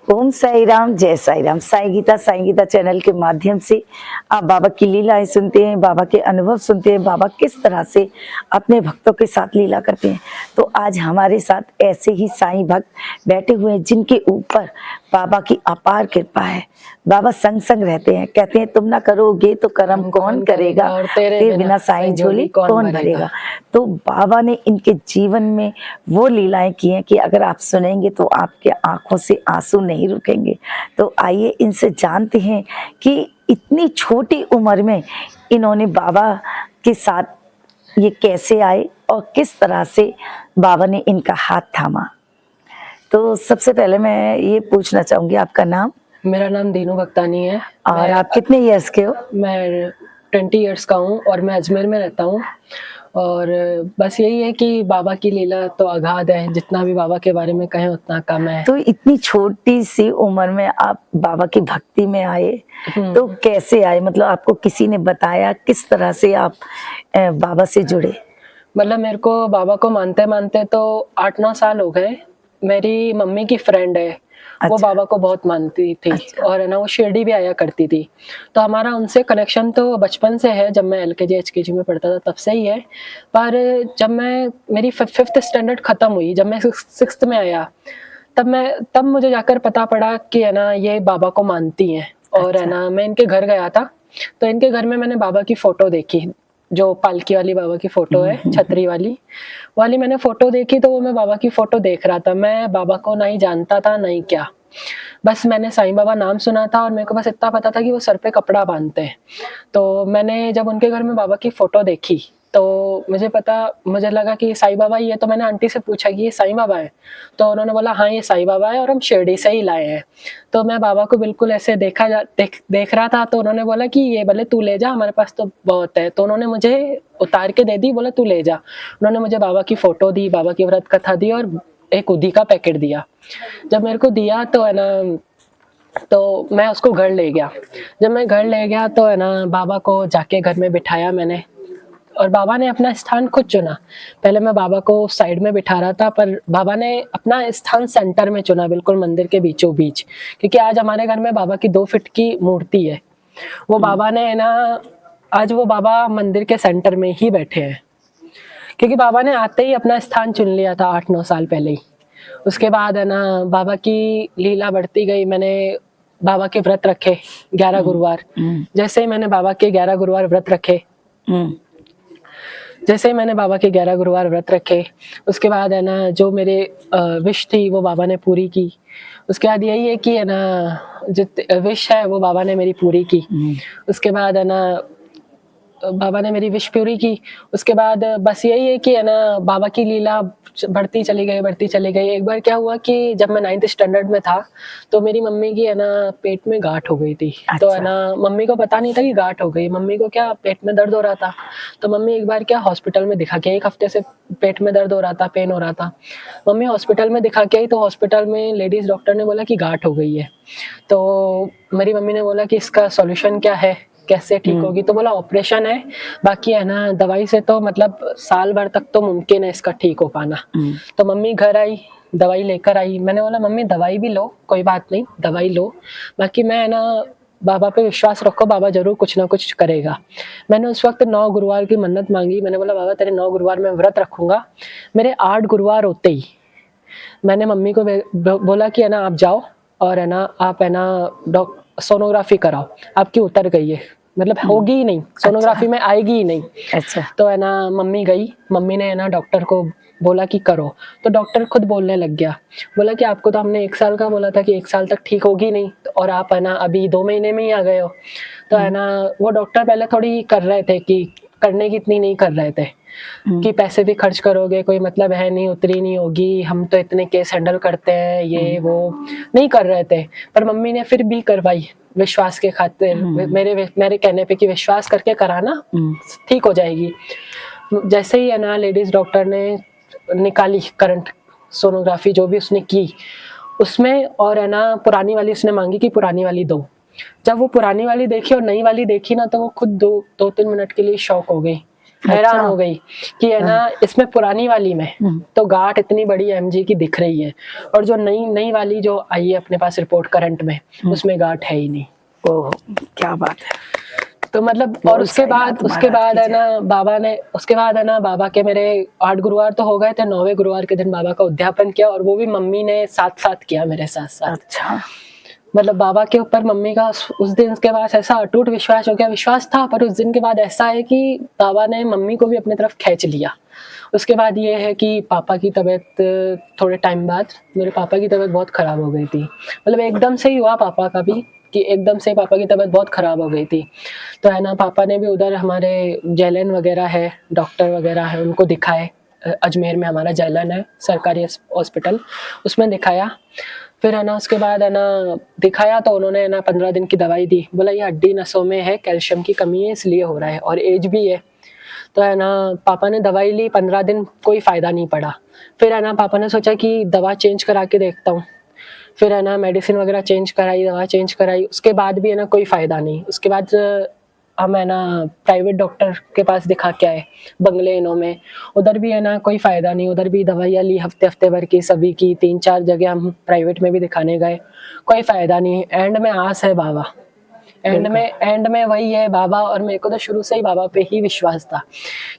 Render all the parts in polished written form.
ओम साई राम, जय साई राम। साई गीता चैनल के माध्यम से आप बाबा की लीलाएं सुनते हैं, बाबा के अनुभव सुनते हैं, बाबा किस तरह से अपने भक्तों के साथ लीला करते हैं। तो आज हमारे साथ ऐसे ही साईं भक्त बैठे हुए हैं जिनके ऊपर बाबा की अपार कृपा है। बाबा संग संग रहते हैं, कहते हैं तुम ना करोगे तो कर्म कौन करेगा, और तेरे बिना साईं झोली कौन भरेगा। तो बाबा ने इनके जीवन में वो लीलाएं की हैं कि अगर आप सुनेंगे तो आपके आंखों से आंसू नहीं रुकेंगे। तो आइए इनसे जानते हैं कि इतनी छोटी उम्र में इन्होंने बाबा के साथ ये कैसे आए और किस तरह से बाबा ने इनका हाथ थामा। तो सबसे पहले मैं ये पूछना चाहूंगी, आपका नाम मेरा नाम दीनू भक्तानी है। और आप कितने इयर्स के हो? मैं 20 इयर्स का हूँ और मैं अजमेर में रहता हूँ। और बस यही है कि बाबा की लीला तो अगाध है, जितना भी बाबा के बारे में कहें उतना कम है। तो इतनी छोटी सी उम्र में आप बाबा की भक्ति में आए, तो कैसे आए? मतलब आपको किसी ने बताया, किस तरह से आप बाबा से जुड़े? मतलब मेरे को बाबा को मानते मानते तो 8-9 साल हो गए। मेरी मम्मी की फ्रेंड है, वो अच्छा। बाबा को बहुत मानती थी। अच्छा। और है ना, वो शिरडी भी आया करती थी। तो हमारा उनसे कनेक्शन तो बचपन से है, जब मैं एलकेजी एचकेजी में पढ़ता था तब से ही है। पर जब मैं मेरी 5th स्टैंडर्ड खत्म हुई, जब मैं 6th में आया, तब मुझे जाकर पता पड़ा कि है ना, ये बाबा को मानती हैं। और है अच्छा। ना, मैं इनके घर गया था, तो इनके घर में मैंने बाबा की फोटो देखी, जो पालकी वाली बाबा की फोटो है, छतरी वाली मैंने फोटो देखी। तो वो मैं बाबा की फोटो देख रहा था। मैं बाबा को नहीं जानता था, नहीं क्या, बस मैंने साईं बाबा नाम सुना था और मेरे को बस इतना पता था कि वो सर पे कपड़ा बांधते हैं। तो मैंने जब उनके घर में बाबा की फोटो देखी तो मुझे लगा कि साईं बाबा ही है। तो मैंने आंटी से पूछा कि ये साईं बाबा है? तो उन्होंने बोला हाँ, ये साईं बाबा है और हम शिरडी से ही लाए हैं। तो मैं बाबा को बिल्कुल ऐसे देख रहा था। तो उन्होंने बोला कि ये भले तू ले जा, हमारे पास तो बहुत है। तो उन्होंने मुझे उतार के दे दी, बोला तू ले जा। उन्होंने मुझे बाबा की फोटो दी, बाबा की व्रत कथा दी और एक उधी का पैकेट दिया। जब मेरे को दिया तो है ना, तो मैं उसको घर ले गया। जब मैं घर ले गया तो है ना, बाबा को जाके घर में बिठाया मैंने, और बाबा ने अपना स्थान खुद चुना। पहले मैं बाबा को साइड में बिठा रहा था, पर बाबा ने अपना स्थान सेंटर में चुना, बिल्कुल मंदिर के बीचों बीच। क्योंकि आज हमारे घर में बाबा की 2 फीट की मूर्ति है। वो बाबा ने है ना, आज वो बाबा मंदिर के सेंटर में ही बैठे हैं, क्योंकि बाबा ने आते ही अपना स्थान चुन लिया था 8-9 साल पहले ही। उसके बाद है ना, बाबा की लीला बढ़ती गई। मैंने बाबा के व्रत रखे 11 गुरुवार। जैसे ही मैंने बाबा के 11 गुरुवार व्रत रखे, उसके बाद है ना, जो मेरे विश थी वो बाबा ने पूरी की। उसके बाद यही है कि है ना, जो विश है वो बाबा ने मेरी पूरी की। उसके बाद है ना, बाबा ने मेरी विश पूरी की। उसके बाद बस यही है कि है ना, बाबा की लीला बढ़ती चली गई। एक बार क्या हुआ कि जब मैं 9th स्टैंडर्ड में था, तो मेरी मम्मी की है ना, पेट में गांठ हो गई थी। तो है ना, मम्मी को पता नहीं था कि गांठ हो गई। मम्मी को क्या, पेट में दर्द हो रहा था। तो मम्मी एक बार क्या, हॉस्पिटल में दिखा के आई। 1 हफ्ते से पेट में दर्द हो रहा था, पेन हो रहा था। मम्मी हॉस्पिटल में दिखा के आई, तो हॉस्पिटल में लेडीज डॉक्टर ने बोला कि गांठ हो गई है। तो मेरी मम्मी ने बोला कि इसका सॉल्यूशन क्या है, कैसे ठीक होगी? तो बोला ऑपरेशन है, बाकी है ना दवाई से तो मतलब साल भर तक तो मुमकिन है इसका ठीक हो पाना। तो मम्मी घर आई, दवाई लेकर आई। मैंने बोला मम्मी दवाई भी लो, कोई बात नहीं, दवाई लो, बाकी मैं है ना, बाबा पे विश्वास रखो, बाबा जरूर कुछ ना कुछ करेगा। मैंने उस वक्त 9 गुरुवार की मन्नत मांगी। मैंने बोला बाबा तेरे 9 गुरुवार में व्रत रखूंगा। मेरे 8 गुरुवार होते ही मैंने मम्मी को बोला कि है ना, आप जाओ और है ना, आप है ना सोनोग्राफी कराओ, आपकी उतर गई है, मतलब होगी ही नहीं, सोनोग्राफी में आएगी ही नहीं। अच्छा। तो है ना, मम्मी गई, मम्मी ने है ना डॉक्टर को बोला कि करो। तो डॉक्टर खुद बोलने लग गया, बोला कि आपको तो हमने 1 साल का बोला था कि 1 साल तक ठीक होगी नहीं, और आप है ना अभी 2 महीने में ही आ गए हो। तो है ना, वो डॉक्टर पहले थोड़ी कर रहे थे कि करने की इतनी नहीं कर रहे थे कि पैसे भी खर्च करोगे, कोई मतलब है नहीं, उतरी नहीं होगी, हम तो इतने केस हैंडल करते हैं, ये वो नहीं कर रहे थे। पर मम्मी ने फिर भी करवाई विश्वास के खातिर, मेरे कहने पे कि विश्वास करके कराना, ठीक हो जाएगी। जैसे ही है ना, लेडीज डॉक्टर ने निकाली करंट सोनोग्राफी, जो भी उसने की उसमें, और है ना पुरानी वाली उसने मांगी कि पुरानी वाली दो। जब वो पुरानी वाली देखी और नई वाली देखी ना, तो वो खुद 2-3 मिनट के लिए शॉक हो गई हैरान हो गई कि है ना इसमें पुरानी वाली में तो गांठ इतनी बड़ी एमजी की दिख रही है, और जो नई नई वाली जो आई है अपने पास रिपोर्ट करंट में, उसमें गांठ है ही नहीं। ओह, क्या बात है। तो मतलब, और उसके बाद है ना बाबा के मेरे 8 गुरुवार तो हो गए थे, 9वें गुरुवार के दिन बाबा का उद्यापन किया, और वो भी मम्मी ने साथ साथ किया मेरे साथ साथ। अच्छा। मतलब बाबा के ऊपर मम्मी का उस दिन के बाद ऐसा अटूट विश्वास हो गया, विश्वास था पर उस दिन के बाद ऐसा है कि बाबा ने मम्मी को भी अपनी तरफ खींच लिया। उसके बाद ये है कि पापा की तबीयत, थोड़े टाइम बाद मेरे पापा की तबीयत बहुत खराब हो गई थी। मतलब एकदम से ही हुआ पापा का भी, कि एकदम से पापा की तबीयत बहुत खराब हो गई थी। तो है ना पापा ने भी उधर हमारे जैलन वगैरह है, डॉक्टर वगैरह है, उनको दिखाए। अजमेर में हमारा जैलन है सरकारी हॉस्पिटल, उसमें दिखाया। फिर है ना उसके बाद है ना दिखाया तो उन्होंने है ना 15 दिन की दवाई दी, बोला ये हड्डी नसों में है, कैल्शियम की कमी है इसलिए हो रहा है, और एज भी है। तो है ना पापा ने दवाई ली, 15 दिन कोई फायदा नहीं पड़ा। फिर है ना पापा ने सोचा कि दवा चेंज करा के देखता हूँ। फिर है ना मेडिसिन वगैरह चेंज कराई, दवा चेंज कराई, उसके बाद भी है ना कोई फायदा नहीं। उसके बाद हम है ना प्राइवेट डॉक्टर के पास दिखा के आए बंगले इनों में, उधर भी है ना कोई फायदा नहीं। उधर भी दवाइयाँ ली हफ्ते भर की सभी की, 3-4 जगह हम प्राइवेट में भी दिखाने गए, कोई फायदा नहीं। एंड में आस है बाबा, एंड में वही है बाबा। और मेरे को तो शुरू से ही बाबा पे ही विश्वास था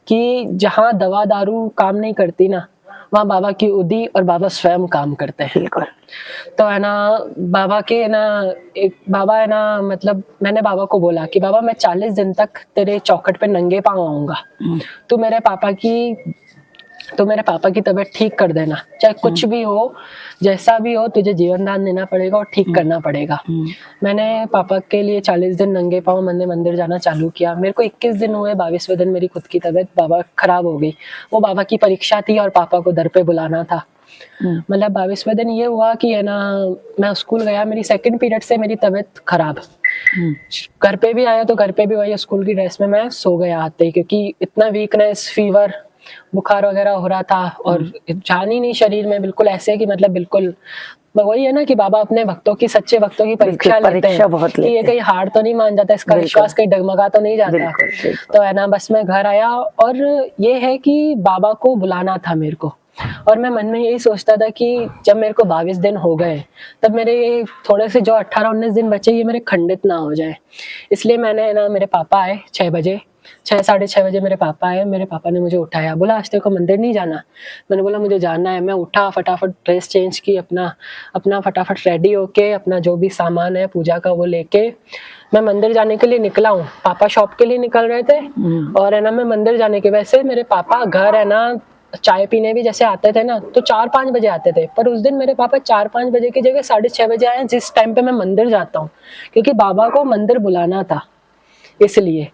कि जहाँ दवा दारू काम नहीं करती ना, वहाँ बाबा की उदी और बाबा स्वयं काम करते हैं। तो है ना बाबा के ना एक बाबा है ना, मतलब मैंने बाबा को बोला कि बाबा मैं 40 दिन तक तेरे चौखट पे नंगे पाँव आऊंगा, तो मेरे पापा की तबीयत ठीक कर देना, चाहे कुछ भी हो, जैसा भी हो, तुझे जीवन दान देना पड़ेगा और ठीक करना पड़ेगा। मैंने पापा के लिए 40 दिन नंगे पाँव मंदिर जाना चालू किया। मेरे को 21 दिन हुए, 22वें दिन मेरी खुद की तबीयत बाबा खराब हो गई। वो बाबा की परीक्षा थी और पापा को दर पे बुलाना था। मतलब 22वें दिन ये हुआ कि है ना मैं स्कूल गया, मेरी सेकंड पीरियड से मेरी तबीयत खराब। घर पे भी आया तो घर पे भी वही स्कूल की ड्रेस में मैं सो गया आते ही, क्योंकि इतना वीकनेस, फीवर, बुखार वगैरह हो रहा था और जान ही नहीं शरीर में, बिल्कुल ऐसे कि मतलब बिल्कुल वही है ना कि बाबा अपने भक्तों की, सच्चे भक्तों की परीक्षा लेते हैं कि ये कहीं हार तो नहीं मान जाता, इसका विश्वास कहीं डगमगा तो नहीं जाता। तो है ना बस मैं घर आया, और ये है कि बाबा को बुलाना था मेरे को, और मैं मन में यही सोचता था कि जब मेरे को 22 दिन हो गए तब मेरे थोड़े से जो 18-19 दिन बचे ये मेरे खंडित ना हो जाए। इसलिए मैंने ना, मेरे पापा आए 6 बजे, 6-6:30 बजे मेरे पापा आए। मेरे पापा ने मुझे उठाया, बोला आज तेरे को मंदिर नहीं जाना? मैंने बोला मुझे जाना है। मैं उठा, फटाफट ड्रेस चेंज की, अपना फटाफट रेडी होके, अपना जो भी सामान है पूजा का वो लेके मैं मंदिर जाने के लिए निकला हूँ। पापा शॉप के लिए निकल रहे थे और है ना मैं मंदिर जाने के, वैसे मेरे पापा घर है ना चाय पीने भी जैसे आते थे ना तो 4-5 बजे आते थे, पर उस दिन मेरे पापा 4-5 बजे की जगह 6:30 बजे आए, जिस टाइम पे मैं मंदिर जाता हूँ, क्योंकि बाबा को मंदिर बुलाना था इसलिए।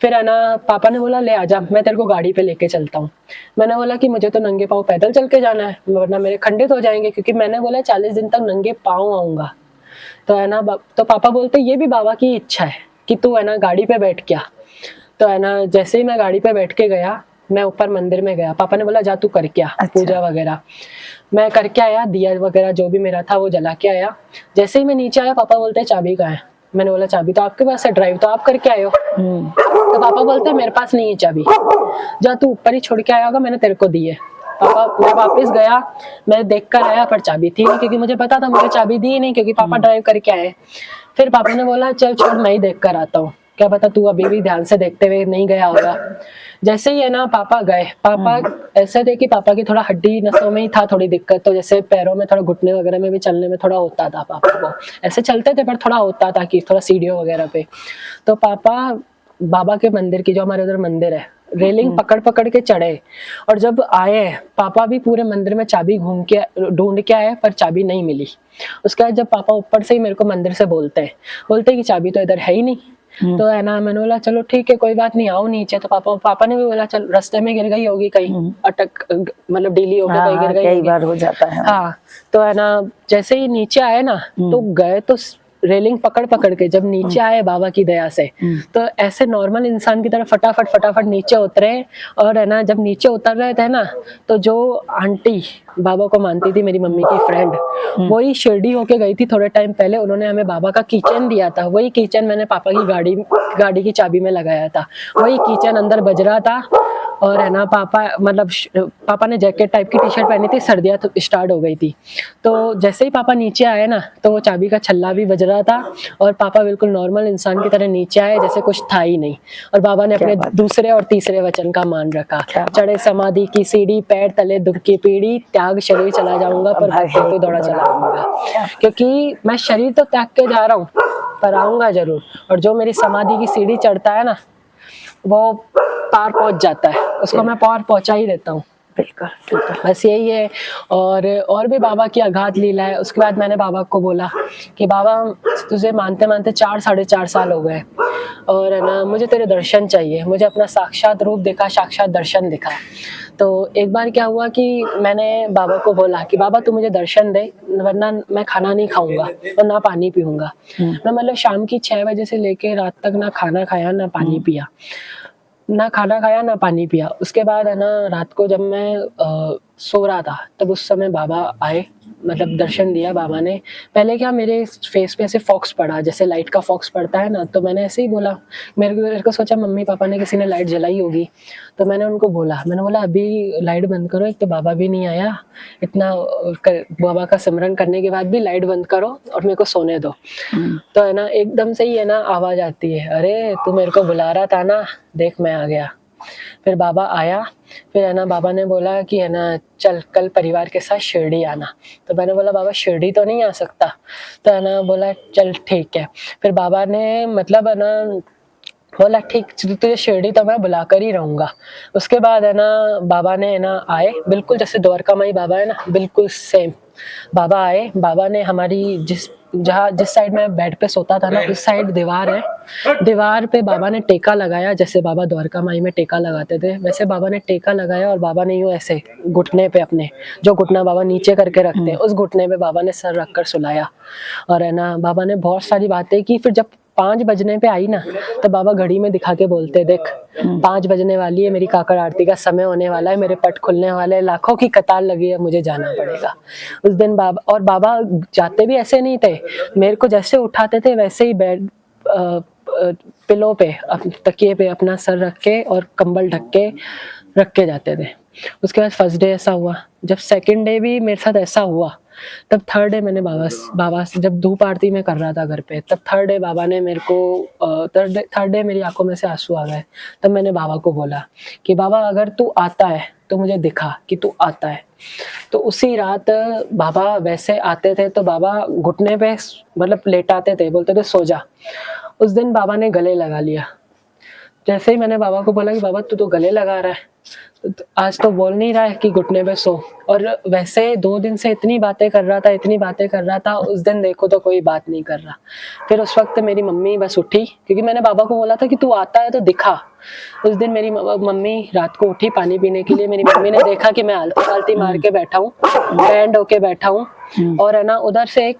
फिर है ना पापा ने बोला ले आजा, मैं तेरे को गाड़ी पे लेके चलता हूँ। मैंने बोला कि मुझे तो नंगे पाँव पैदल चल के जाना है, वरना मेरे खंडित हो जाएंगे, क्योंकि मैंने बोला 40 दिन तक नंगे पाँव आऊंगा। तो है ना तो पापा बोलते ये भी बाबा की इच्छा है कि तू है ना गाड़ी पे बैठ गया। तो है ना जैसे ही मैं गाड़ी पे बैठ के गया, मैं ऊपर मंदिर में गया, पापा ने बोला जा तू करके आ पूजा वगैरह। मैं करके आया, दिया वगैरह जो भी मेरा था वो जला के आया। जैसे ही मैं नीचे आया पापा बोलते हैं चाबी कहाँ है? मैंने बोला चाबी तो आपके पास है, ड्राइव तो आप करके आए हो। तो पापा बोलते हैं मेरे पास नहीं है चाबी, जा तू ऊपर ही छोड़ के आया होगा, मैंने तेरे को दी है। पापा, मैं वापस गया, मैं देख कर आया पर चाबी थी नहीं, क्योंकि मुझे पता था मुझे चाबी दी नहीं, क्योंकि पापा ड्राइव करके आए। फिर पापा ने बोला चल छोड़ मैं ही देख कर आता हूँ, क्या पता तू अभी भी ध्यान से देखते हुए नहीं गया होगा। जैसे ही है ना पापा गए, पापा ऐसे थे कि पापा की थोड़ा हड्डी नसों में ही था थोड़ी दिक्कत, तो जैसे पैरों में थोड़ा, घुटने वगैरह में भी चलने में थोड़ा होता था पापा को, ऐसे चलते थे पर थोड़ा होता था कि थोड़ा सीढ़ियों वगैरह पे। तो पापा बाबा के मंदिर की, जो हमारे उधर मंदिर है, रेलिंग पकड़ पकड़ के चढ़े, और जब आए पापा भी पूरे मंदिर में चाबी ढूंढ के आए पर चाबी नहीं मिली। उसके बाद जब पापा ऊपर से ही मेरे को मंदिर से बोलते कि चाबी तो इधर है ही नहीं। तो है ना मैंने बोला चलो ठीक है कोई बात नहीं, आओ नीचे। तो पापा ने भी बोला चल रास्ते में गिर गई होगी कहीं, अटक मतलब ढीली हो गई, कहीं गिर गई, कई बार हो जाता है। हाँ तो है ना जैसे ही नीचे आए ना तो गए तो रेलिंग पकड़ पकड़ के जब नीचे आए बाबा की दया से, तो ऐसे नॉर्मल इंसान की तरह फटाफट फटाफट नीचे उतरे। और है ना, जब नीचे उतर रहे थे ना, तो जो आंटी बाबा को मानती थी, मेरी मम्मी की फ्रेंड, वही शिरडी होके गई थी थोड़े टाइम पहले। उन्होंने हमें बाबा का किचन दिया था, वही किचन मैंने पापा की गाड़ी की चाबी में लगाया था, वही किचन अंदर बज रहा था। और है ना, पापा ने जैकेट टाइप की टी शर्ट पहनी थी, सर्दियाँ तो स्टार्ट हो गई थी। तो जैसे ही पापा नीचे आए ना, तो वो चाबी का छल्ला भी बज रहा था, और पापा बिल्कुल नॉर्मल इंसान की तरह नीचे आए, जैसे कुछ था ही नहीं। और बाबा ने अपने दूसरे और तीसरे वचन का मान रखा, चढ़े समाधि की सीढ़ी, पैर तले दुख की पीढ़ी, त्याग शरीर चला जाऊंगा पर भक्तों को दौड़ा चला आऊंगा। क्योंकि मैं शरीर तो त्याग के जा रहा हूँ, पर आऊंगा जरूर। और जो मेरी समाधि की सीढ़ी चढ़ता है ना, वो पार पहुंच जाता है, उसको मैं पार पहुंचा ही देता हूँ। बिल्कुल, बस यही है। और भी बाबा की अगाध लीला है। उसके बाद मैंने बाबा को बोला कि बाबा, तुझे मानते मानते 4-4.5 साल हो गए, और है ना, मुझे तेरे दर्शन चाहिए, मुझे अपना साक्षात रूप दिखा, साक्षात दर्शन दिखा। तो एक बार क्या हुआ कि मैंने बाबा को बोला कि बाबा तू मुझे दर्शन दे, वरना मैं खाना नहीं खाऊंगा और ना पानी पीऊंगा। मैं मतलब शाम की 6 बजे से लेके रात तक ना खाना खाया ना पानी पिया, ना खाना खाया ना पानी पिया। उसके बाद है ना, रात को जब मैं सो रहा था, तब उस समय बाबा आए, मतलब दर्शन दिया बाबा ने। पहले क्या, मेरे फेस पे ऐसे फॉक्स पड़ा, जैसे लाइट का फॉक्स पड़ता है ना, तो मैंने ऐसे ही बोला, मेरे को सोचा मम्मी पापा ने किसी ने लाइट जलाई होगी, तो मैंने उनको बोला, अभी लाइट बंद करो, एक तो बाबा भी नहीं आया, इतना बाबा का सिमरन करने के बाद भी लाइट बंद करो और मेरे को सोने दो। तो है ना, एकदम से ही है ना आवाज आती है, अरे तू मेरे को बुला रहा था ना, देख मैं आ गया। फिर बाबा आया। फिर है ना, बाबा ने बोला कि है ना, चल कल परिवार के साथ शिरडी आना। तो मैंने बोला बाबा शिरडी तो नहीं आ सकता। तो है ना, बोला चल ठीक है। फिर बाबा ने मतलब है ना बोला ठीक, तुझे शिरडी तो मैं बुलाकर ही रहूंगा। उसके बाद है ना, बाबा ने है ना आए, बिल्कुल जैसे द्वारका माई बाबा है ना, बिल्कुल सेम बाबा आए। बाबा ने हमारी जिस साइड में बेड पे सोता था ना, उस साइड दीवार है, दीवार पे बाबा ने टेका लगाया, जैसे बाबा द्वारका माई में टेका लगाते थे, वैसे बाबा ने टेका लगाया। और बाबा ने यूं ऐसे घुटने पे अपने, जो घुटना बाबा नीचे करके रखते हैं, उस घुटने पे बाबा ने सर रखकर सुलाया। और है ना, बाबा ने बहुत सारी बातें की। फिर जब 5 बजने पे आई ना, तो बाबा घड़ी में दिखा के बोलते, देख 5 बजने वाली है, मेरी काकड़ आरती का समय होने वाला है, मेरे पट खुलने वाले, लाखों की कतार लगी है, मुझे जाना पड़ेगा। उस दिन बाबा जाते भी ऐसे नहीं थे, मेरे को जैसे उठाते थे वैसे ही बेड पिलो पे, तकिए पे अपना सर रख के और कंबल ढक के रख के जाते थे। उसके बाद फर्स्ट डे ऐसा हुआ। जब सेकंड डे भी मेरे साथ ऐसा हुआ, तब थर्ड डे मैंने बाबा से जब धूप आरती में कर रहा था घर पे, तब थर्ड डे बाबा ने मेरे को थर्ड डे मेरी आंखों में से आंसू आ गए। तब मैंने बाबा को बोला कि बाबा अगर तू आता है तो मुझे दिखा कि तू आता है। तो उसी रात बाबा वैसे आते थे, तो बाबा घुटने पे मतलब लेटाते थे, बोलते थे सो जा। उस दिन बाबा ने गले लगा लिया। जैसे ही मैंने बाबा को बोला कि बाबा तू तो गले लगा रहा है, तो आज तो बोल नहीं रहा है कि घुटने पे सो। और वैसे 2 दिन से इतनी बातें कर रहा था, उस दिन देखो तो कोई बात नहीं कर रहा। फिर उस वक्त मेरी मम्मी बस उठी, क्योंकि मैंने बाबा को बोला था कि तू आता है तो दिखा। उस दिन मेरी मम्मी रात को उठी पानी पीने के लिए। मेरी मम्मी ने देखा कि मैं आलती मार के बैठा हूँ, बैंड होके बैठा हूँ, और है ना उधर से एक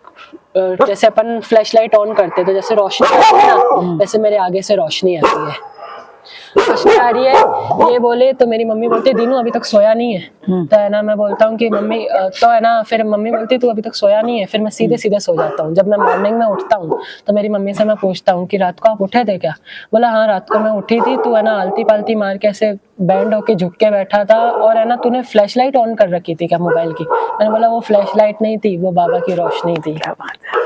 जैसे अपन फ्लैश लाइट ऑन करते तो जैसे रोशनी आती है ना, वैसे मेरे आगे से रोशनी आती है, रोशनी आ रही है। ये बोले तो मेरी मम्मी बोलती है दीनू अभी तक सोया नहीं है। तो है ना, मैं बोलता हूँ कि मम्मी, तो है ना, फिर मम्मी बोलती तू अभी तक सोया नहीं है। फिर मैं सीधे सीधे सो जाता हूँ। जब मैं मॉर्निंग में उठता हूँ तो मेरी मम्मी से मैं पूछता हूँ कि रात को आप उठे थे क्या? बोला हाँ रात को मैं उठी थी, तू है ना आलती पालती मार के ऐसे बैंड होके झुक के बैठा था, और है ना तूने फ्लैश लाइट ऑन कर रखी थी क्या मोबाइल की? मैंने बोला वो फ्लैश लाइट नहीं थी, वो बाबा की रोशनी थी। क्या बात है।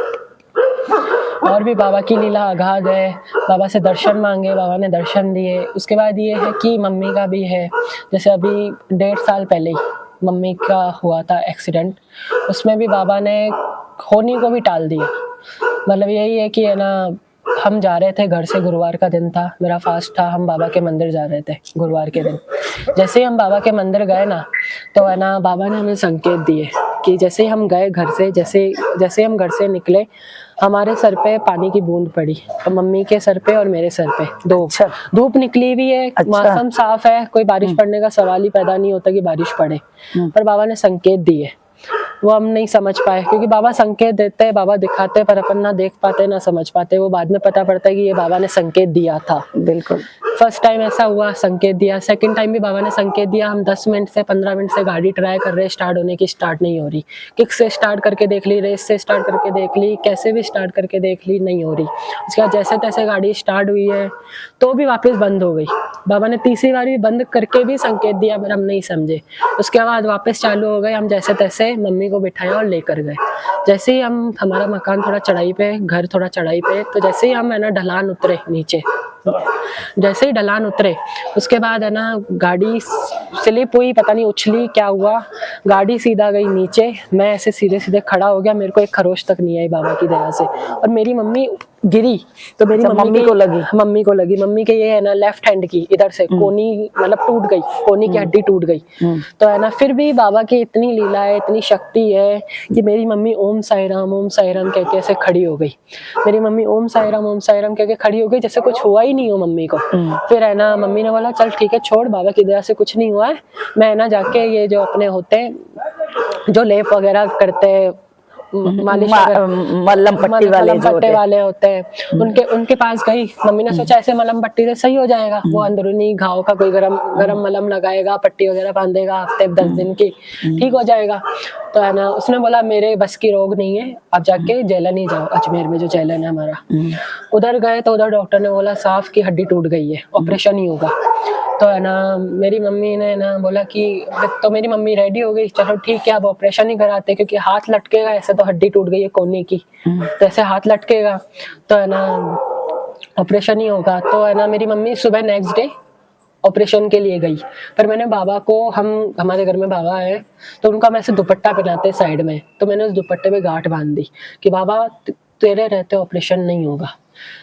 और भी बाबा की लीला अगाध है। बाबा से दर्शन मांगे, बाबा ने दर्शन दिए। उसके बाद ये है कि मम्मी का भी है, जैसे अभी 1.5 साल पहले ही मम्मी का हुआ था एक्सीडेंट, उसमें भी बाबा ने होनी को भी टाल दिया। मतलब यही है कि है ना, हम जा रहे थे घर से, गुरुवार का दिन था, मेरा फास्ट था, हम बाबा के मंदिर जा रहे थे गुरुवार के दिन। जैसे ही हम बाबा के मंदिर गए ना, तो है ना बाबा ने हमें संकेत दिए कि जैसे ही हम गए घर से, जैसे हम घर से निकले, हमारे सर पे पानी की बूंद पड़ी, तो मम्मी के सर पे और मेरे सर पे धूप निकली हुई है। मौसम साफ है, कोई बारिश पड़ने का सवाल ही पैदा नहीं होता कि बारिश पड़े, पर बाबा ने संकेत दिए। वो हम नहीं समझ पाए, क्योंकि बाबा संकेत देते हैं, बाबा दिखाते हैं, पर अपन ना देख पाते ना समझ पाते। वो बाद में पता पड़ता है कि ये बाबा ने संकेत दिया था। बिल्कुल। फर्स्ट टाइम ऐसा हुआ, संकेत दिया। सेकंड टाइम भी बाबा ने संकेत दिया। हम 10 मिनट से 15 मिनट से गाड़ी ट्राई कर रहे हैं स्टार्ट होने की, स्टार्ट नहीं हो रही। किक से स्टार्ट करके देख ली, रेस से स्टार्ट करके देख ली, कैसे भी स्टार्ट करके देख ली, नहीं हो रही। उसके बाद जैसे तैसे गाड़ी स्टार्ट हुई है तो भी वापस बंद हो गई। बाबा ने तीसरी बार भी बंद करके भी संकेत दिया, पर हम नहीं समझे। उसके बाद वापस चालू हो गए। हम जैसे तैसे मम्मी को बिठाया और लेकर गए। जैसे ही हमारा मकान थोड़ा चढ़ाई पे, घर थोड़ा चढ़ाई पे, तो जैसे ही हम है ना ढलान उतरे नीचे, जैसे ही ढलान उतरे उसके बाद है ना गाड़ी स्लिप हुई, पता नहीं उछली क्या हुआ, गाड़ी सीधा गई नीचे। मैं ऐसे सीधे सीधे खड़ा हो गया, मेरे को एक खरोच तक नहीं आई बाबा की दया से। और मेरी मम्मी गिरी तो मेरी मम्मी को लगी, मम्मी के ये है ना लेफ्ट हैंड की इधर से कोनी मतलब टूट गई, कोनी की हड्डी टूट गई। तो है ना फिर भी बाबा की इतनी लीला है, इतनी शक्ति है कि मेरी मम्मी ओम साई राम कह के ऐसे खड़ी हो गई। मेरी मम्मी ओम साई राम कह के खड़ी हो गई, जैसे कुछ हुआ ही नहीं हो मम्मी को। फिर है ना मम्मी ने बोला चल ठीक है छोड़, बाबा की दया से कुछ नहीं हुआ है। मैं ना जाके ये जो अपने होते हैं जो लेप वगैरह करते हैं, मालिश मलम पट्टी वाले होते हैं, उनके पास गई। मम्मी ने सोचा ऐसे मलम पट्टी से सही हो जाएगा, वो अंदरूनी घाव का कोई गरम मलम लगाएगा, पट्टी वगैरह बांधेगा, हफ्ते 10 दिन की ठीक हो जाएगा। तो है ना उसने बोला मेरे बस की रोग नहीं है, आप जाके जेलन ही जाओ, अजमेर में जो जेलन है हमारा। उधर गए तो उधर डॉक्टर ने बोला साफ की हड्डी टूट गई है, ऑपरेशन ही होगा। तो है ना मेरी मम्मी ने ना बोला कि, तो मेरी मम्मी रेडी हो गई, चलो ठीक है अब ऑपरेशन ही कराते, क्योंकि हाथ लटकेगा, ऐसे तो हड्डी टूट गई है कोने की, तो ऐसे हाथ लटकेगा तो है ना ऑपरेशन ही होगा। तो है ना मेरी मम्मी सुबह नेक्स्ट डे ऑपरेशन के लिए गई। पर मैंने बाबा को, हमारे घर में बाबा है तो उनका मैं ऐसे दुपट्टा पहनाते साइड में, तो मैंने उस दुपट्टे पे गांठ बांध दी कि बाबा तेरे रहते ऑपरेशन नहीं होगा।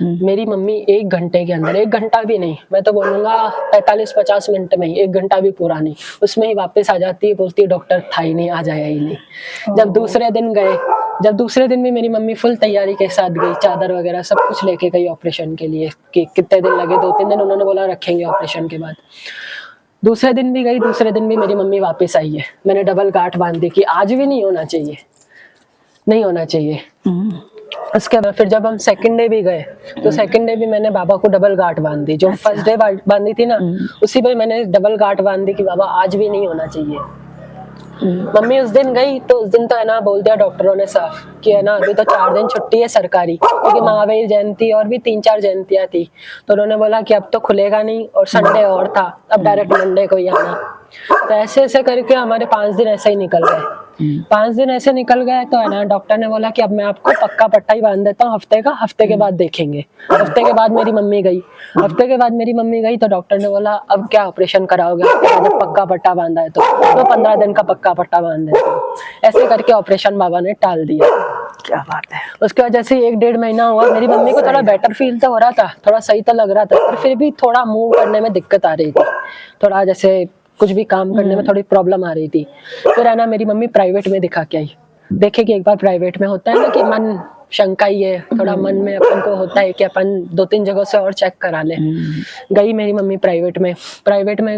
मेरी मम्मी 1 घंटे के अंदर, 1 घंटा भी नहीं, मैं तो बोलूंगा 45-50 मिनट में ही, 1 घंटा भी पूरा नहीं, उसमें ही वापस आ जाती है, बोलती है डॉक्टर था ही नहीं, आज आया ही नहीं। जब दूसरे दिन भी मेरी मम्मी फुल तैयारी के साथ गई, चादर वगैरह सब कुछ लेके गई ऑपरेशन के लिए, कि कितने दिन लगे, 2-3 दिन उन्होंने बोला रखेंगे ऑपरेशन के बाद। दूसरे दिन भी गई, दूसरे दिन भी मेरी मम्मी वापस आई है। मैंने डबल गांठ बांध दी कि आज भी नहीं होना चाहिए, नहीं होना चाहिए। उसके बाद फिर जब हम सेकंड डे भी गए तो सेकंड डे भी मैंने बाबा को डबल गांठ बांध दी, जो फर्स्ट डे बांधी थी ना उसी पे मैंने डबल गांठ बांध दी कि बाबा आज भी नहीं होना चाहिए। मम्मी उस दिन गई तो उस दिन तो है ना बोल दिया डॉक्टरों ने साफ कि है ना अभी तो 4 दिन छुट्टी है सरकारी, क्योंकि महावीर जयंती और भी 3-4 जयंतियां थी, तो उन्होंने बोला कि अब तो खुलेगा नहीं, और संडे और था, अब डायरेक्ट मंडे को ही आना। तो ऐसे ऐसे करके हमारे 5 दिन ऐसे ही निकल गए। 5 दिन ऐसे निकल गए तो है ना डॉक्टर ने बोला कि अब मैं आपको पक्का पट्टा ही बांध देता हूँ हफ्ते का, हफ्ते के बाद देखेंगे। हफ्ते के बाद मेरी मम्मी गई तो डॉक्टर ने बोला अब क्या ऑपरेशन कराओगे, जब पक्का पट्टा बांधा है तो 15 दिन का पक्का पट्टा बांध देते हो। ऐसे करके ऑपरेशन बाबा ने टाल दिया। क्या बात है। उसके बाद जैसे 1-1.5 महीना हुआ, मेरी मम्मी को थोड़ा बेटर फील तो हो रहा था, थोड़ा सही तो लग रहा था, पर फिर भी थोड़ा मूव करने में दिक्कत आ रही थी, थोड़ा जैसे कुछ भी काम करने में थोड़ी प्रॉब्लम आ रही थी। फिर है ना मेरी मम्मी प्राइवेट में दिखा के आई, देखे कि एक बार प्राइवेट में होता है ना कि मन शंका ही है, थोड़ा मन में अपन को होता है कि अपन 2-3 जगह से और चेक करा ले। गई मेरी मम्मी प्राइवेट में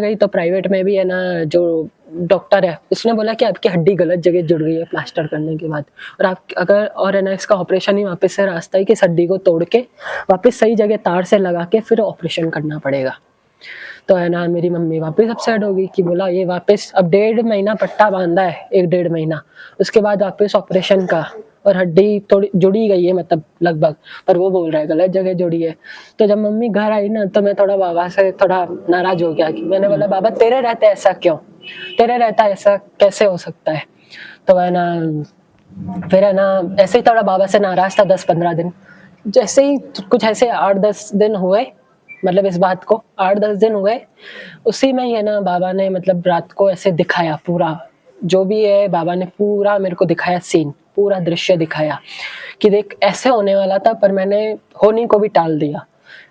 गई तो प्राइवेट में भी है ना जो डॉक्टर है उसने बोला कि आपकी हड्डी गलत जगह जुड़ गई है प्लास्टर करने के बाद, और आप अगर और है ना इसका ऑपरेशन ही वापस से रास्ता है कि इस हड्डी को तोड़ के वापस सही जगह तार से लगा के फिर ऑपरेशन करना पड़ेगा। तो है ना मेरी मम्मी वापस अपसेट हो गई कि बोला ये वापस अब 1.5 महीना पट्टा बांधा है, 1-1.5 महीना, उसके बाद वापस ऑपरेशन का, और हड्डी थोड़ी जुड़ी गई है मतलब लगभग, पर वो बोल रहा है गलत जगह जुड़ी है। तो जब मम्मी घर आई ना तो मैं थोड़ा बाबा से थोड़ा नाराज हो गया कि मैंने बोला बाबा तेरे रहते ऐसा क्यों, तेरे रहता ऐसा कैसे हो सकता है। तो है ना फिर है ना ऐसे ही थोड़ा बाबा से नाराज था 10-15 दिन। जैसे ही कुछ ऐसे 8-10 दिन हुए, मतलब इस बात को 8-10 दिन हुए, उसी में ही है ना बाबा ने मतलब रात को ऐसे दिखाया पूरा जो भी है, बाबा ने पूरा मेरे को दिखाया सीन, पूरा दृश्य दिखाया कि देख ऐसे होने वाला था, पर मैंने होने को भी टाल दिया।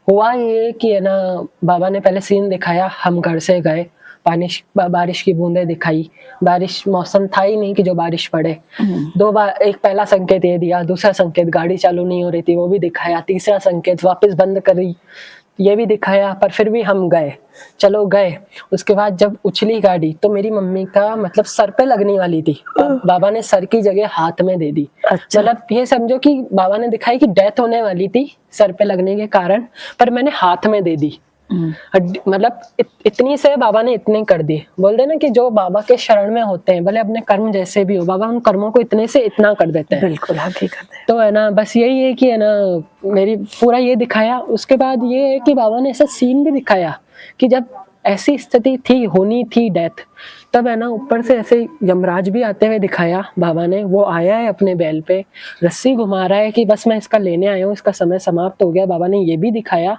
हुआ ये कि है ना बाबा ने पहले सीन दिखाया, हम घर से गए, बारिश की बूंदें दिखाई, बारिश मौसम था ही नहीं कि जो बारिश पड़े। 2 बार, एक पहला संकेत ये दिया, दूसरा संकेत गाड़ी चालू नहीं हो रही थी वो भी दिखाया, तीसरा संकेत वापस बंद करी, ये भी दिखाया, पर फिर भी हम गए, चलो गए। उसके बाद जब उछली गाड़ी तो मेरी मम्मी का मतलब सर पे लगने वाली थी, बाबा ने सर की जगह हाथ में दे दी। अच्छा। मतलब ये समझो कि बाबा ने दिखाई कि डेथ होने वाली थी सर पे लगने के कारण, पर मैंने हाथ में दे दी। मतलब इतनी से बाबा ने इतने कर दिए। बोलते ना कि जो बाबा के शरण में होते हैं, भले अपने कर्म जैसे भी हो, बाबा उन कर्मों को इतने से इतना कर देते हैं। बिल्कुल हकीकत है। तो है ना, बस यही है कि है ना, मेरी पूरा ये दिखाया। उसके बाद ये है कि बाबा ने ऐसा सीन भी दिखाया कि जब ऐसी स्थिति थी, होनी थी डेथ, तब है ना ऊपर से ऐसे यमराज भी आते हुए दिखाया बाबा ने। वो आया है अपने बैल पे, रस्सी घुमा रहा है कि बस मैं इसका लेने आया हूँ, इसका समय समाप्त हो गया, बाबा ने ये भी दिखाया।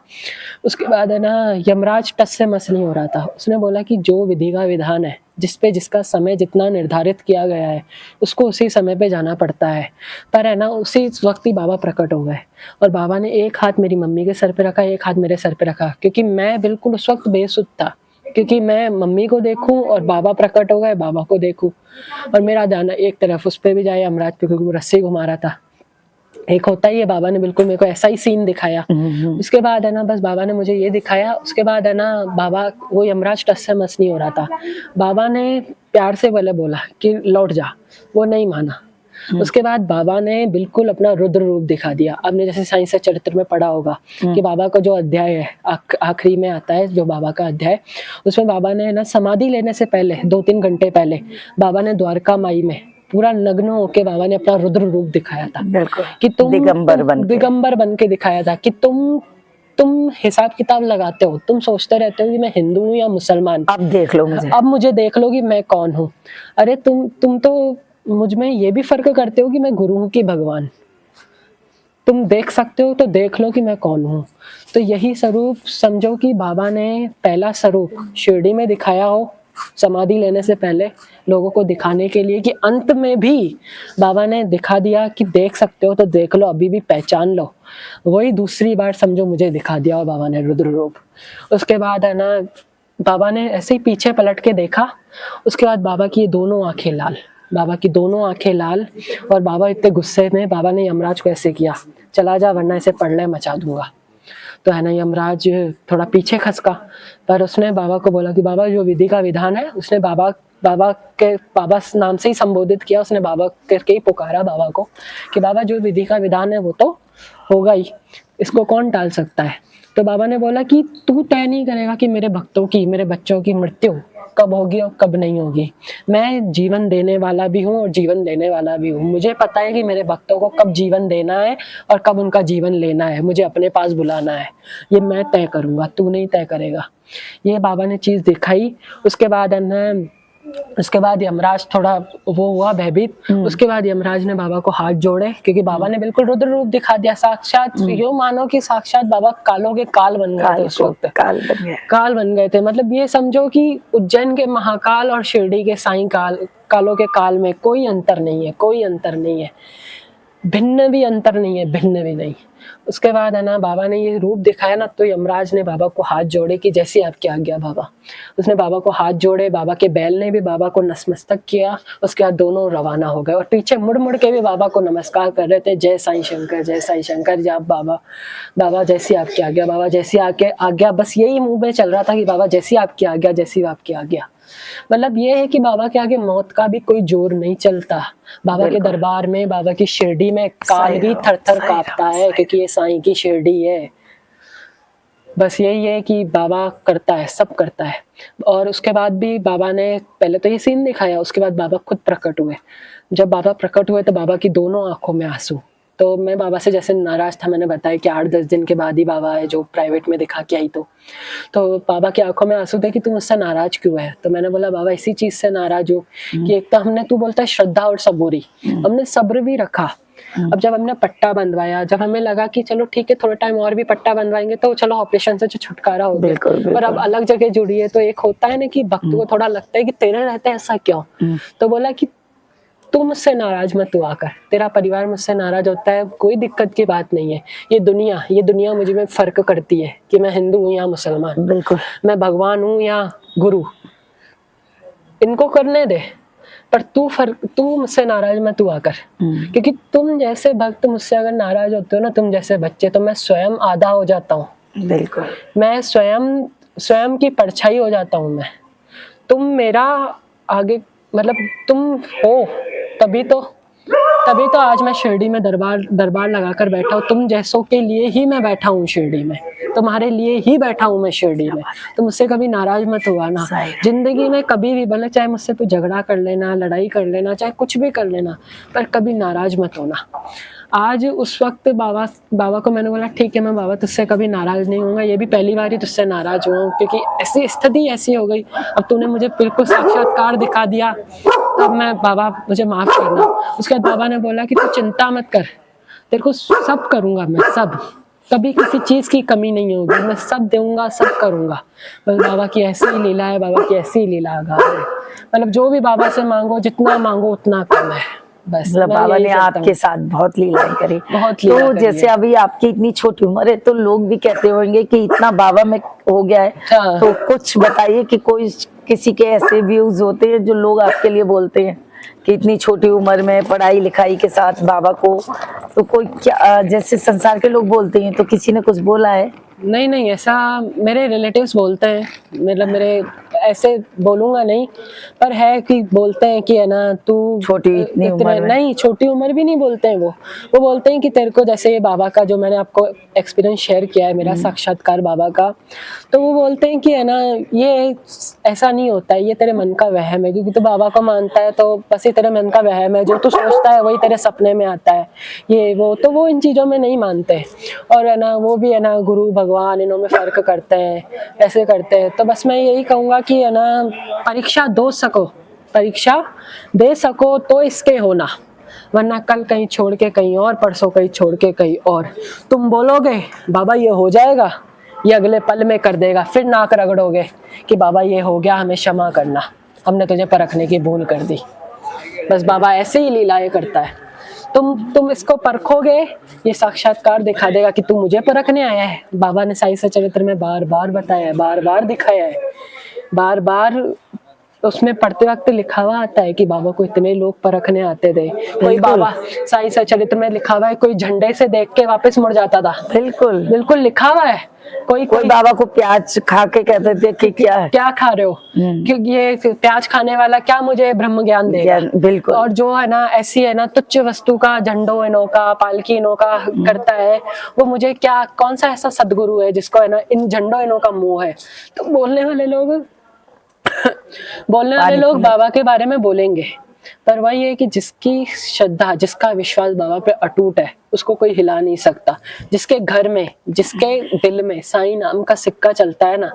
उसके बाद है ना, यमराज टस से मस नहीं हो रहा था। उसने बोला कि जो विधि का विधान है, जिस पे जिसका समय जितना निर्धारित किया गया है, उसको उसी समय पे जाना पड़ता है। पर है ना, उसी वक्त ही बाबा प्रकट हो गए और बाबा ने एक हाथ मेरी मम्मी के सर पे रखा, एक हाथ मेरे सर पे रखा, क्योंकि मैं बिल्कुल उस वक्त बेसुध था, क्योंकि मैं मम्मी को देखूं और बाबा प्रकट हो गए, बाबा को देखूं, और मेरा ध्यान एक तरफ उस पे भी जाए यमराज पे, क्योंकि वो रस्सी घुमा रहा था। एक होता ही है, बाबा ने बिल्कुल मेरे को ऐसा ही सीन दिखाया। उसके बाद है ना, बस बाबा ने मुझे ये दिखाया। उसके बाद है ना, बाबा, वो यमराज टस से मस नहीं हो रहा था। बाबा ने प्यार से बोला कि लौट जा, वो नहीं माना। उसके बाद बाबा ने बिल्कुल अपना रुद्र रूप दिखा दिया। आपने जैसे साइंस चरित्र में पढ़ा होगा कि बाबा का जो अध्याय है, आखिरी में आता है जो बाबा का अध्याय, उसमें बाबा ने ना समाधि लेने से पहले 2-3 घंटे पहले बाबा ने द्वारका माई में पूरा नग्न होके बाबा ने अपना रुद्र रूप दिखाया था। बिल्कुल कि तुम दिगंबर बन के दिखाया था कि तुम हिसाब किताब लगाते हो, तुम सोचते रहते हो कि मैं हिंदू हूँ या मुसलमान, अब देख लो मुझे, अब मुझे देख लो कि मैं कौन हूँ। अरे तुम तो मुझ में ये भी फर्क करते हो कि मैं गुरु हूँ कि भगवान। तुम देख सकते हो तो देख लो कि मैं कौन हूँ। तो यही स्वरूप समझो कि बाबा ने पहला स्वरूप शिरडी में दिखाया हो, समाधि लेने से पहले लोगों को दिखाने के लिए, कि अंत में भी बाबा ने दिखा दिया कि देख सकते हो तो देख लो, अभी भी पहचान लो। वही दूसरी बार समझो मुझे दिखा दिया और बाबा ने रुद्र रूप। उसके बाद है ना, बाबा ने ऐसे ही पीछे पलट के देखा। उसके बाद बाबा की दोनों आंखें लाल, बाबा की दोनों आंखें लाल, और बाबा इतने गुस्से में, बाबा ने यमराज को ऐसे किया, चला जा वरना इसे प्रलय मचा दूंगा। तो है ना, यमराज थोड़ा पीछे खसका, पर उसने बाबा को बोला कि बाबा जो विधि का विधान है, उसने बाबा नाम से ही संबोधित किया, उसने बाबा करके ही पुकारा बाबा को कि बाबा जो विधि का विधान है वो तो होगा ही, इसको कौन टाल सकता है। तो बाबा ने बोला कि तू तय नहीं करेगा कि मेरे भक्तों की, मेरे बच्चों की मृत्यु कब होगी और कब नहीं होगी। मैं जीवन देने वाला भी हूँ और जीवन लेने वाला भी हूँ। मुझे पता है कि मेरे भक्तों को कब जीवन देना है और कब उनका जीवन लेना है, मुझे अपने पास बुलाना है, ये मैं तय करूंगा, तू नहीं तय करेगा। ये बाबा ने चीज दिखाई। उसके बाद यमराज थोड़ा वो हुआ भयभीत। उसके बाद यमराज ने बाबा को हाथ जोड़े, क्योंकि बाबा ने बिल्कुल रुद्र रूप दिखा दिया, साक्षात यो मानो कि साक्षात बाबा कालों के काल बन गए थे उस वक्त, काल बन गए थे। मतलब ये समझो कि उज्जैन के महाकाल और शिरडी के साईं कालों के काल में कोई अंतर नहीं है, कोई अंतर नहीं है, भिन्न भी अंतर नहीं है, भिन्न भी नहीं। उसके बाद है ना, बाबा ने ये रूप दिखाया ना, तो यमराज ने बाबा को हाथ जोड़े कि जैसी आपकी आज्ञा बाबा। उसने बाबा को हाथ जोड़े, बाबा के बैल ने भी बाबा को नतमस्तक किया। उसके बाद दोनों रवाना हो गए और पीछे मुड़ मुड़ के भी बाबा को नमस्कार कर रहे थे, जय साईं शंकर, जय साईं शंकर। जब बाबा जैसी आपकी आज्ञा, बाबा जैसी आपकी आज्ञा, बस यही मुंह में चल रहा था कि बाबा जैसी आपकी आज्ञा, जैसी आपकी आज्ञा। मतलब ये है कि बाबा के आगे मौत का भी कोई जोर नहीं चलता। बाबा के दरबार में, बाबा की शिरडी में काल भी थर थर कांपता है, क्योंकि ये साईं की शिरडी है। बस यही है कि बाबा करता है, सब करता है। और उसके बाद भी बाबा ने पहले तो ये सीन दिखाया, उसके बाद बाबा खुद प्रकट हुए। जब बाबा प्रकट हुए तो बाबा की दोनों आंखों में आंसू। तो मैं बाबा से जैसे नाराज था, मैंने बताया कि 8-10 दिन के बाद ही बाबा है जो प्राइवेट में दिखा के आई। तो बाबा की आंखों में आंसू थे कि तू मुझसे नाराज क्यों है। तो मैंने बोला बाबा इसी चीज से नाराज हूँ कि एक तो हमने, तू बोलता है श्रद्धा और सबूरी, हमने सब्र भी रखा। अब जब हमने पट्टा बंधवाया, जब हमें लगा कि चलो ठीक है थोड़ा टाइम और भी पट्टा बंधवाएंगे तो चलो ऑपरेशन से छुटकारा हो गया, पर अब अलग जगह जुड़ी है। तो एक होता है ना कि भक्त को थोड़ा लगता है कि तेरे रहते ऐसा क्यों। तो बोला कि तू मुझसे नाराज मत हुआ कर, तेरा परिवार मुझसे नाराज होता है, कोई दिक्कत की बात नहीं है। ये दुनिया मुझ में फर्क करती है कि मैं हिंदू हूँ या मुसलमान, बिल्कुल, मैं भगवान हूँ या गुरु, इनको करने दे, पर तू मुझसे नाराज मत हुआ कर। क्योंकि तुम जैसे भक्त मुझसे अगर नाराज होते हो ना, तुम जैसे बच्चे, तो मैं स्वयं आधा हो जाता हूँ। बिल्कुल। मैं स्वयं की परछाई हो जाता हूँ मैं। तुम मेरा आगे मतलब तुम हो, तभी तो आज मैं शिरडी में दरबार लगाकर बैठा हूँ। तुम जैसों के लिए ही मैं बैठा हूँ शिरडी में, तुम्हारे लिए ही बैठा हूँ मैं शिरडी में। तो मुझसे कभी नाराज मत हुआ ना। जिंदगी में कभी भी भले चाहे मुझसे तू झगड़ा कर लेना, लड़ाई कर लेना, चाहे कुछ भी कर लेना, पर कभी नाराज मत होना। आज उस वक्त बाबा को मैंने बोला ठीक है मैं बाबा तुझसे कभी नाराज नहीं होऊंगा, ये भी पहली बार ही तुझसे नाराज हुआ हूँ, क्योंकि ऐसी स्थिति ऐसी हो गई, अब तूने मुझे बिल्कुल साक्षात्कार दिखा दिया, तब मैं बाबा मुझे माफ करना। उसके बाद बाबा ने बोला कि तू चिंता मत कर, तेरे को सब करूंगा मैं, सब, कभी किसी चीज की कमी नहीं होगी, मैं सब दूंगा, सब करूंगा। बस बाबा की ऐसी ही लीला है, बाबा की ऐसी ही लीला है। मतलब जो भी बाबा से मांगो, जितना मांगो उतना कम है। बस मतलब बाबा ने आपके साथ बहुत लीलाएं करी। बहुत लीला तो जैसे अभी आपकी इतनी छोटी उम्र है, तो लोग भी कहते होंगे कि इतना बाबा में हो गया है, हाँ। तो कुछ बताइए कि कोई किसी के ऐसे व्यूज होते हैं जो लोग आपके लिए बोलते हैं कि इतनी छोटी उम्र में पढ़ाई लिखाई के साथ बाबा को, तो कोई क्या जैसे संसार के लोग बोलते हैं, तो किसी ने कुछ बोला है? नहीं, ऐसा मेरे रिलेटिव्स बोलते हैं, मतलब मेरे ऐसे बोलूंगा नहीं, पर है कि बोलते हैं कि है ना तू छोटी इतनी उम्र में। नहीं, छोटी उम्र भी नहीं बोलते हैं वो बोलते हैं कि तेरे को, जैसे ये बाबा का जो मैंने आपको एक्सपीरियंस शेयर किया है, मेरा साक्षात्कार बाबा का, तो वो बोलते हैं कि है ना ये ऐसा नहीं होता है, ये तेरे मन का वहम है, क्योंकि तू बाबा को मानता है तो बस ये तेरे मन का वहम है, जो तू सोचता है वही तेरे सपने में आता है, ये वो, तो वो इन चीजों में नहीं मानते। और है ना वो भी है ना गुरु भगवान इनों में फर्क करते हैं, ऐसे करते हैं। तो बस मैं यही कहूंगा कि है ना परीक्षा दे सको तो इसके होना, वरना कल कहीं छोड़ के कहीं और, परसों कहीं छोड़ के कहीं और। तुम बोलोगे बाबा ये हो जाएगा, ये अगले पल में कर देगा, फिर नाक रगड़ोगे कि बाबा ये हो गया, हमें क्षमा करना, हमने तुझे परखने की भूल कर दी। बस बाबा ऐसे ही लीलाएं करता है। तुम इसको परखोगे, ये साक्षात्कार दिखा देगा कि तू मुझे परखने आया है। बाबा ने साई सचरित्र में बार बार बताया है, बार बार दिखाया है, बार बार उसमें पढ़ते वक्त लिखा हुआ आता है कि बाबा को इतने लोग परखने आते थे। कोई बाबा साई सचरित्र में लिखा हुआ है, कोई झंडे से देख के वापस मुड़ जाता था। बिल्कुल लिखा हुआ है। कोई बाबा को प्याज खा के कहते थे कि क्या खा रहे हो, क्योंकि ये प्याज खाने वाला क्या मुझे ब्रह्म ज्ञान देगा। बिल्कुल। और जो है ना ऐसी है ना तुच्छ वस्तु का झंडो इनो का, पालकी इनो का करता है, वो मुझे क्या, कौन सा ऐसा सदगुरु है जिसको है ना इन झंडो इनो का मोह है। तो बोलने वाले लोग बाबा के बारे में बोलेंगे, पर वही है कि जिसकी श्रद्धा, जिसका विश्वास बाबा पे अटूट है, उसको कोई हिला नहीं सकता। जिसके घर में, जिसके दिल में साईं नाम का सिक्का चलता है ना,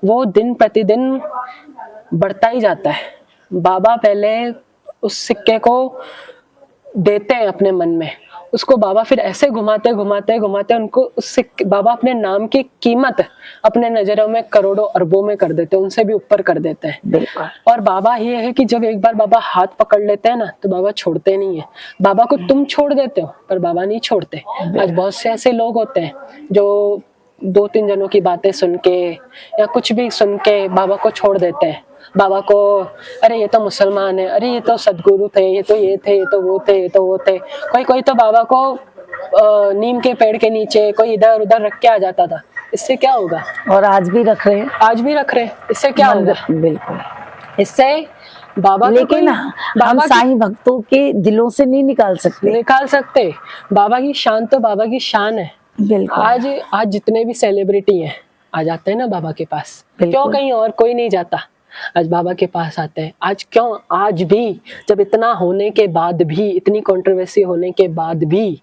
वो दिन प्रतिदिन बढ़ता ही जाता है। बाबा पहले उस सिक्के को देते हैं अपने मन में, उसको बाबा फिर ऐसे घुमाते उनको उससे बाबा अपने नाम की कीमत अपने नजरों में करोड़ों अरबों में कर देते हैं, उनसे भी ऊपर कर देते हैं। और बाबा ये है कि जब एक बार बाबा हाथ पकड़ लेते हैं ना, तो बाबा छोड़ते नहीं है। बाबा को तुम छोड़ देते हो, पर बाबा नहीं छोड़ते। आज बहुत से ऐसे लोग होते हैं जो 2-3 जनों की बातें सुन के या कुछ भी सुन के बाबा को छोड़ देते हैं। बाबा को, अरे ये तो मुसलमान है, अरे ये तो सदगुरु थे, ये तो ये थे, ये तो वो थे। कोई तो बाबा को नीम के पेड़ के नीचे, कोई इधर उधर रख के आ जाता था। इससे क्या होगा? और आज भी रख रहे हैं। इससे क्या होगा? बिल्कुल। इससे बाबा, लेकिन हम साईं भक्तों के दिलों से नहीं निकाल सकते। बाबा की शान तो बाबा की शान है। बिल्कुल। आज जितने भी सेलिब्रिटी हैं आ जाते हैं ना बाबा के पास, क्यों कहीं और कोई नहीं जाता, आज बाबा के पास आते हैं। आज भी जब इतना होने के बाद भी, इतनी कंट्रोवर्सी होने के बाद भी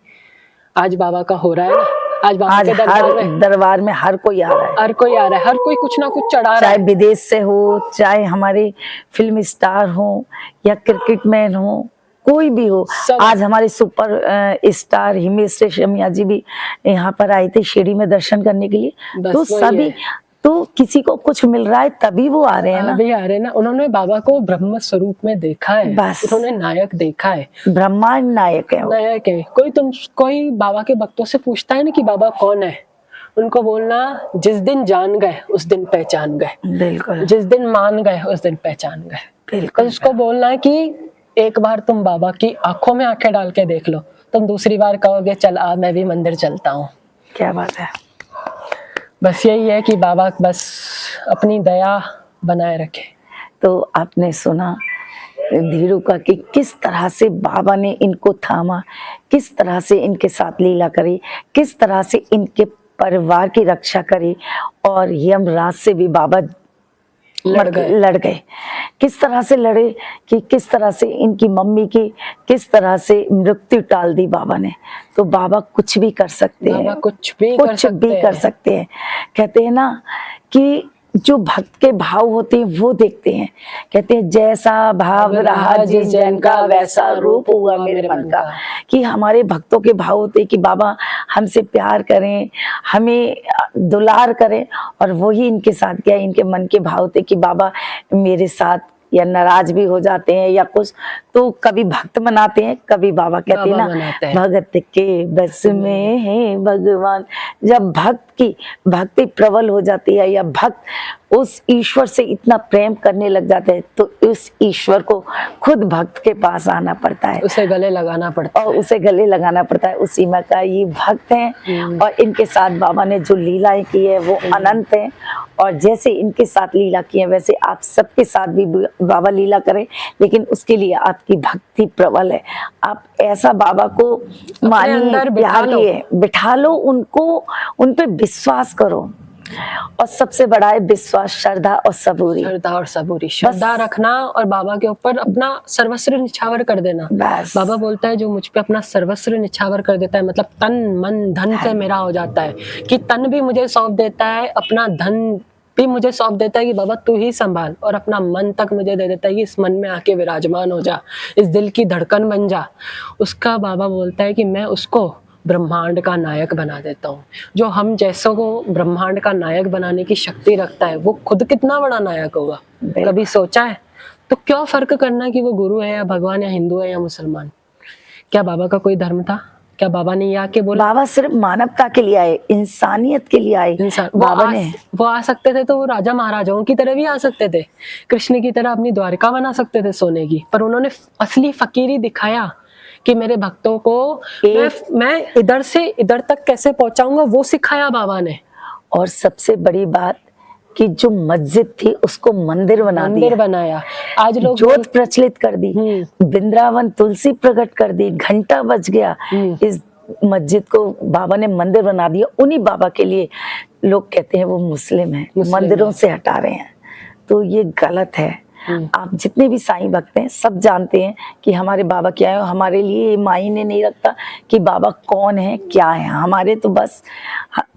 आज बाबा का हो रहा है ना, आज बाबा के दरबार में हर कोई आ रहा है, हर कोई कुछ ना कुछ चढ़ा रहा है, चाहे विदेश से हो, चाहे हमारे फिल्म स्टार हो या क्रिकेट मैन हो, कोई भी हो। आज हमारे सुपर स्टार हिमेश रेशमिया जी भी यहाँ पर आए थे शिरडी में दर्शन करने के लिए। तो सभी, तो किसी को कुछ मिल रहा है तभी वो आ रहे हैं ना। उन्होंने बाबा को ब्रह्म स्वरूप में देखा है, बस उन्होंने नायक देखा है, ब्रह्मांड नायक है। कोई बाबा के भक्तों से पूछता है ना कि बाबा कौन है, उनको बोलना जिस दिन जान गए उस दिन पहचान गए। बिल्कुल। जिस दिन मान गए उस दिन पहचान गए। बिल्कुल। उसको बोलना है कि एक बार तुम बाबा की आंखों में आंखें डाल के देख लो, तुम दूसरी बार कहोगे चल आ मैं भी मंदिर चलता हूँ। क्या बात है। बस यही है कि बाबा बस अपनी दया बनाए रखे। तो आपने सुना धीरू का कि किस तरह से बाबा ने इनको थामा, किस तरह से इनके साथ लीला करी, किस तरह से इनके परिवार की रक्षा करी, और यमराज से भी बाबा लड़ गए। किस तरह से लड़े कि किस तरह से इनकी मम्मी की किस तरह से मृत्यु टाल दी बाबा ने। तो बाबा कुछ भी कर सकते हैं, बाबा कुछ भी कर सकते हैं। कहते हैं ना कि जो भक्त के भाव होते हैं वो देखते हैं। कहते हैं जैसा भाव रहा जिस जन का वैसा रूप हुआ मेरे मन का। कि हमारे भक्तों के भाव होते हैं कि बाबा हमसे प्यार करें, हमें दुलार करें, और वही इनके साथ क्या, इनके मन के भाव होते कि बाबा मेरे साथ या नाराज भी हो जाते हैं या कुछ, तो कभी भक्त मनाते हैं, कभी बाबा कहते हैं ना भगत के बस में है भगवान। जब भक्त की भक्ति प्रबल हो जाती है या भक्त उस ईश्वर से इतना प्रेम करने लग जाते हैं, तो उस ईश्वर को खुद भक्त के पास आना पड़ता है, उसे गले लगाना पड़ता है, और उसे गले लगाना पड़ता है। उसी में का ये भक्त हैं, और इनके साथ बाबा ने जो लीलाएं की है वो अनंत है। और जैसे इनके साथ लीला की है वैसे आप सबके साथ भी बाबा लीला करें, लेकिन उसके लिए आपकी भक्ति प्रबल है। आप ऐसा बाबा को मानिए, प्यार किए, बिठा लो उनको, उन पे विश्वास करो। और सबसे बड़ा है विश्वास, श्रद्धा और सबूरी। श्रद्धा रखना और बाबा के ऊपर अपना सर्वस्व निछावर कर देना। बाबा बोलता है जो मुझ पे अपना सर्वस्व निछावर कर देता है, मतलब तन मन धन से मेरा हो जाता है, कि तन भी मुझे सौंप देता है, अपना धन भी मुझे सौंप देता है कि बाबा तू ही संभाल, और अपना मन तक मुझे दे देता है कि इस मन में आके विराजमान हो जा, इस दिल की धड़कन बन जा। उसका बाबा बोलता है कि मैं उसको ब्रह्मांड का नायक बना देता हूँ। जो हम जैसों को ब्रह्मांड का नायक बनाने की शक्ति रखता है, वो खुद कितना बड़ा नायक होगा, कभी सोचा है? तो क्या फर्क करना कि वो गुरु है या भगवान या हिंदू है या मुसलमान? क्या बाबा का कोई धर्म था? क्या बाबा ने ये आके बोला? बाबा सिर्फ मानवता के लिए आए, इंसानियत के लिए आए। बाबा ने वो आ सकते थे तो वो राजा महाराजाओं की तरह भी आ सकते थे, कृष्ण की तरह अपनी द्वारिका बना सकते थे सोने की, पर उन्होंने असली फकीरी दिखाया कि मेरे भक्तों को मैं इधर से इधर तक कैसे पहुंचाऊंगा, वो सिखाया बाबा ने। और सबसे बड़ी बात कि जो मस्जिद थी उसको मंदिर बनाया। आज लोग ज्योत प्रचलित कर दी, वृंदावन तुलसी प्रकट कर दी, घंटा बज गया, इस मस्जिद को बाबा ने मंदिर बना दिया। उन्हीं बाबा के लिए लोग कहते हैं वो मुस्लिम है, मंदिरों से हटा रहे हैं, तो ये गलत है। आप जितने भी साईं भक्त हैं सब जानते हैं कि हमारे बाबा क्या है। हमारे लिए ये मायने नहीं रखता कि बाबा कौन है क्या है, हमारे तो बस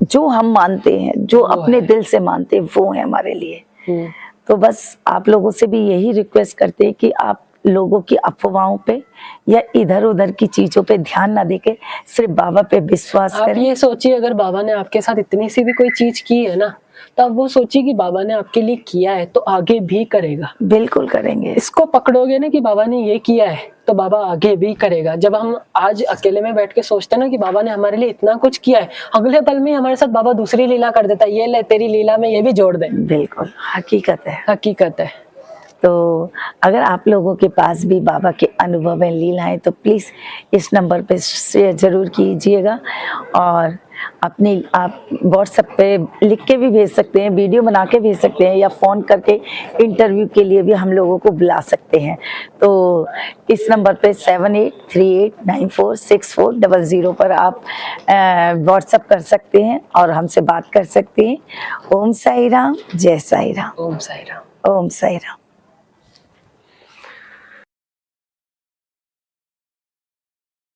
जो हम मानते हैं, जो अपने दिल से मानते हैं, वो है हमारे लिए। तो बस आप लोगों से भी यही रिक्वेस्ट करते हैं कि आप लोगों की अफवाहों पे या इधर उधर की चीजों पे ध्यान ना देके सिर्फ बाबा पे विश्वास करें। आप ये सोचिए अगर बाबा ने आपके साथ इतनी सी भी कोई चीज की है ना, तो आप वो सोचिए कि बाबा ने आपके लिए किया है तो आगे भी करेगा। बिल्कुल करेंगे। इसको पकड़ोगे ना कि बाबा ने ये किया है तो बाबा आगे भी करेगा। जब हम आज अकेले में बैठ के सोचते हैं ना कि बाबा ने हमारे लिए इतना कुछ किया है, अगले पल में हमारे साथ बाबा दूसरी लीला कर देता है, ये ले तेरी लीला में ये भी जोड़ दे। बिल्कुल हकीकत है, हकीकत है। तो अगर आप लोगों के पास भी बाबा के अनुभव है, लीलाएं, तो प्लीज़ इस नंबर पे शेयर जरूर कीजिएगा। और आप व्हाट्सएप पे लिख के भी भेज सकते हैं, वीडियो बना के भेज सकते हैं, या फ़ोन करके इंटरव्यू के लिए भी हम लोगों को बुला सकते हैं। तो इस नंबर पे 7838946400 पर आप व्हाट्सएप कर सकते हैं और हमसे बात कर सकते हैं। ओम साई राम, जय साई राम। ओम साई राम। ओम साई राम।